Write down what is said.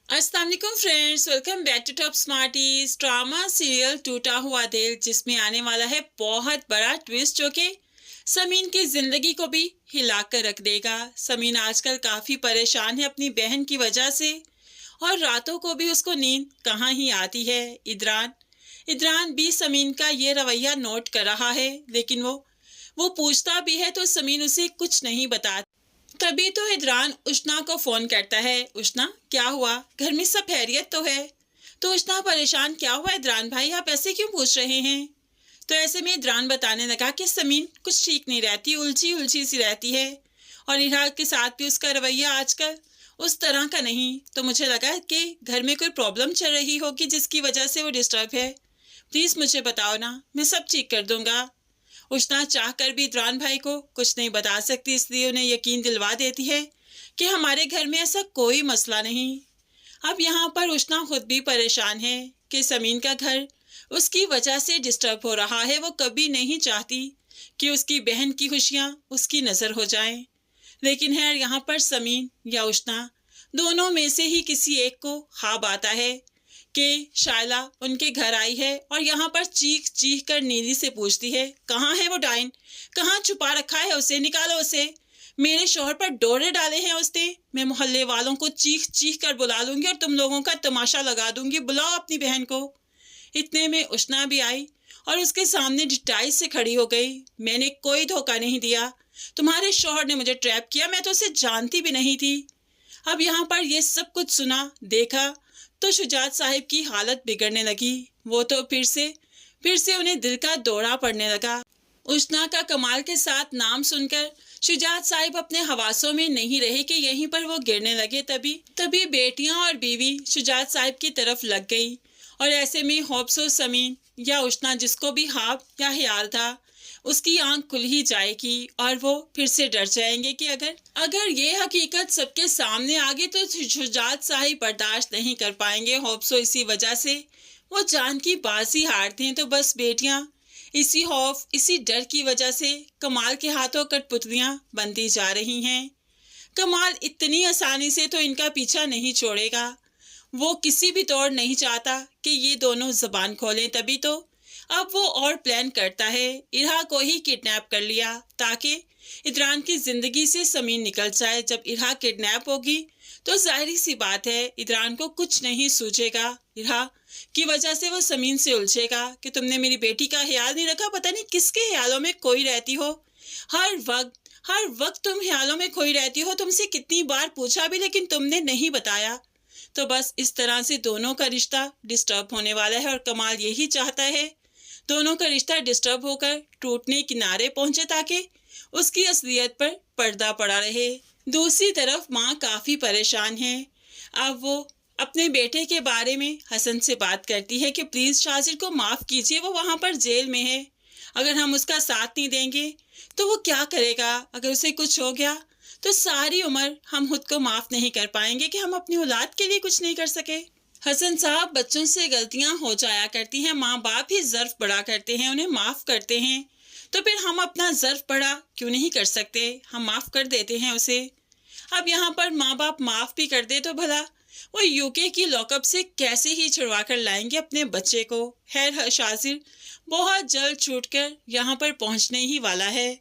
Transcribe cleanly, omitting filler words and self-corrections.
अस्सलाम वालेकुम friends, welcome back to Top Smarties. Drama serial Toota Hua दिल, जिसमें आने वाला है बहुत बड़ा ट्विस्ट जो कि समीन की जिंदगी को भी हिला कर रख देगा। समीन आजकल काफी परेशान है अपनी बहन की वजह से, और रातों को भी उसको नींद कहाँ ही आती है। इदरान इदरान भी समीन का ये रवैया नोट कर रहा है, लेकिन वो पूछता भी है तो समीन उसे कुछ नहीं बताती। तभी तो इदरान उष्णा को फोन करता है। उष्णा, क्या हुआ? घर में सब खैरियत तो है? तो उष्णा परेशान, क्या हुआ इदरान भाई, आप ऐसे क्यों पूछ रहे हैं? तो ऐसे में इदरान बताने लगा कि समीन कुछ ठीक नहीं रहती, उलझी उलझी सी रहती है, और इरहा के साथ भी उसका रवैया आजकल उस तरह का नहीं। तो मुझे लगा कि घर में कोई प्रॉब्लम चल रही होगी जिसकी वजह से वो डिस्टर्ब है। प्लीज मुझे बताओ ना, मैं सब ठीक कर दूंगा। उष्णा चाह कर भी इदरान भाई को कुछ नहीं बता सकती, इसलिए उन्हें यकीन दिलवा देती है कि हमारे घर में ऐसा कोई मसला नहीं। अब यहाँ पर उष्णा खुद भी परेशान है कि समीन का घर उसकी वजह से डिस्टर्ब हो रहा है। वो कभी नहीं चाहती कि उसकी बहन की खुशियाँ उसकी नज़र हो जाएं। लेकिन है यहाँ पर समीन या उष्णा, दोनों में से ही किसी एक को ख्वाब आता है कि शायला उनके घर आई है, और यहाँ पर चीख चीख कर नीली से पूछती है, कहाँ है वो डाइन? कहाँ छुपा रखा है उसे? निकालो उसे। मेरे शोहर पर डोरे डाले हैं उसने। मैं मोहल्ले वालों को चीख चीख कर बुला लूंगी और तुम लोगों का तमाशा लगा दूंगी। बुलाओ अपनी बहन को। इतने में उष्णा भी आई और उसके सामने डिटाई से खड़ी हो गई। मैंने कोई धोखा नहीं दिया, तुम्हारे शोहर ने मुझे ट्रैप किया, मैं तो उसे जानती भी नहीं थी। अब यहाँ पर ये सब कुछ सुना देखा तो शुजात साहिब की हालत बिगड़ने लगी। वो तो फिर से उन्हें दिल का दौरा पड़ने लगा। उष्णा का कमाल के साथ नाम सुनकर शुजात साहिब अपने हवासों में नहीं रहे कि यहीं पर वो गिरने लगे। तभी तभी बेटियां और बीवी शुजात साहिब की तरफ लग गई, और ऐसे में होप्सो समीन या उष्णा, जिसको भी ख्वाब या ख्याल था, उसकी आंख खुल ही जाएगी और वो फिर से डर जाएंगे कि अगर ये हकीकत सबके सामने आ गई तो शुजात साहिब बर्दाश्त नहीं कर पाएंगे। होप्सो इसी वजह से वो जान की बाजी हारते हैं। तो बस बेटियां इसी खौफ, इसी डर की वजह से कमाल के हाथों कठपुतलियां बनती जा रही हैं। कमाल इतनी आसानी से तो इनका पीछा नहीं छोड़ेगा। वो किसी भी तौर नहीं चाहता कि ये दोनों जबान खोलें। तभी तो अब वो और प्लान करता है। इरहा को ही किडनैप कर लिया ताकि इदरान की जिंदगी से समीन निकल जाए। जब इरहा किडनैप होगी तो जाहिर सी बात है इदरान को कुछ नहीं सूझेगा। इरहा की वजह से वो समीन से उलझेगा कि तुमने मेरी बेटी का ख्याल नहीं रखा, पता नहीं किसके ख्यालों में खोई रहती हो। हर वक्त तुम ख्यालों में खोई रहती हो। तुमसे कितनी बार पूछा भी, लेकिन तुमने नहीं बताया। तो बस इस तरह से दोनों का रिश्ता डिस्टर्ब होने वाला है, और कमाल यही चाहता है दोनों का रिश्ता डिस्टर्ब होकर टूटने किनारे पहुंचे ताकि उसकी असलियत पर पर्दा पड़ा रहे। दूसरी तरफ माँ काफी परेशान है। अब वो अपने बेटे के बारे में हसन से बात करती है कि प्लीज शाजिर को माफ कीजिए, वो वहां पर जेल में है। अगर हम उसका साथ नहीं देंगे तो वो क्या करेगा? अगर उसे कुछ हो गया तो सारी उम्र हम खुद को माफ नहीं कर पाएंगे कि हम अपनी औलाद के लिए कुछ नहीं कर सके। हसन साहब, बच्चों से गलतियां हो जाया करती हैं, माँ बाप ही ज़र्फ बढ़ा करते हैं, उन्हें माफ़ करते हैं। तो फिर हम अपना ज़र्फ बढ़ा क्यों नहीं कर सकते? हम माफ़ कर देते हैं उसे। अब यहाँ पर माँ बाप माफ़ भी कर दे तो भला वो यूके की लॉकअप से कैसे ही छुड़वा कर लाएंगे अपने बच्चे को। खैर, शाजिर बहुत जल्द छूट कर यहाँ पर पहुँचने ही वाला है।